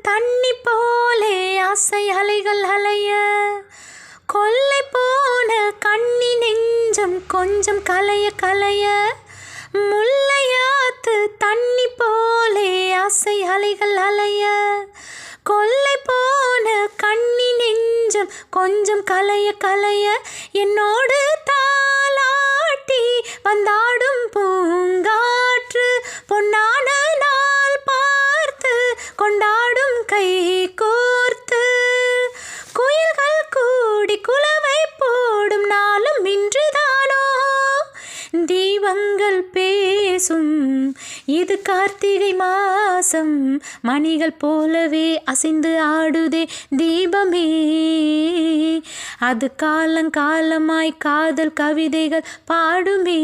தண்ணி போலே ஆசை அலைகள் அலைய, கொள்ளை போன கண்ணி நெஞ்சம் கொஞ்சம் கலைய கலைய. முல்லையாத்து தண்ணி போலே ஆசை அலைகள் அலைய, கொள்ளை போன கண்ணி நெஞ்சம் கொஞ்சம் கலைய கலைய. என்னோடு தாலாட்டி வந்தாடும் பூங்காற்று, பொன்னான நாள் பார்த்து கொண்டாடும் கை கோர்த்து. குயில்கள் கூடி குலவை போடும் நாளும் இன்றுதானோ, தீபங்கள் பேசும் இது கார்த்திகை மாசம். மணிகள் போலவே அசைந்து ஆடுதே தீபமே, அது காலங்காலமாய் காதல் கவிதைகள் பாடுமே.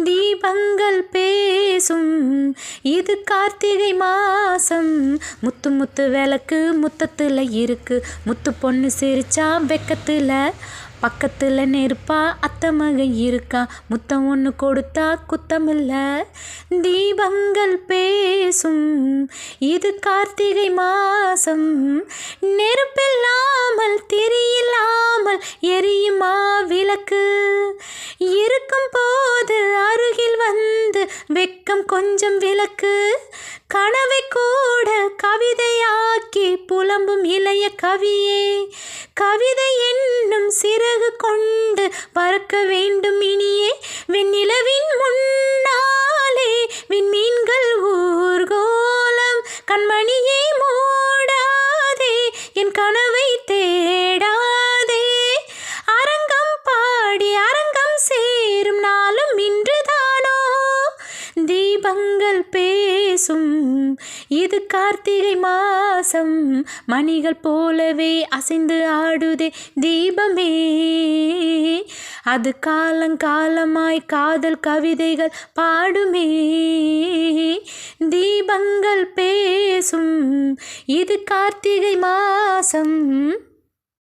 தீபங்கள் பேசும் இது கார்த்திகை மாசம். முத்து முத்து விளக்கு முத்தத்தில் இருக்கு, முத்து பொண்ணு சிரிச்சா வெக்கத்தில். பக்கத்தில் நெருப்பா அத்தை மகன் இருக்கா, முத்தம் ஒன்று கொடுத்தா குத்தமில்ல. தீபங்கள் பேசும் இது கார்த்திகை மாசம். நெருப்பில்லாமல் திரியில்லாமல் எரியுமா விளக்கு, இருக்கும் போது அருகில் வந்து வெக்கம் கொஞ்சம் விளக்கு. கனவை கூட கவிதையாக்கி புலம்பும் இளைய கவியே, கவிதை என்னும் சிறகு கொண்டு பறக்க வேண்டும் இனியே. வெண்ணிலவின் முன்னாலே விண்மீன்கள் ஊர்கோலம், கண்மணியை மூடாதே என் கனவை தேடாதே. அரங்கம் பாடி அரங்கம் சேரும் நாளும் இன்றுதானோ, தீபங்கள் பேசும் இது கார்த்திகை மாசம். மணிகள் போலவே அசைந்து ஆடுதே தீபமே, அது காலங்காலமாய் காதல் கவிதைகள் பாடுமே. தீபங்கள் பேசும் இது கார்த்திகை மாசம்.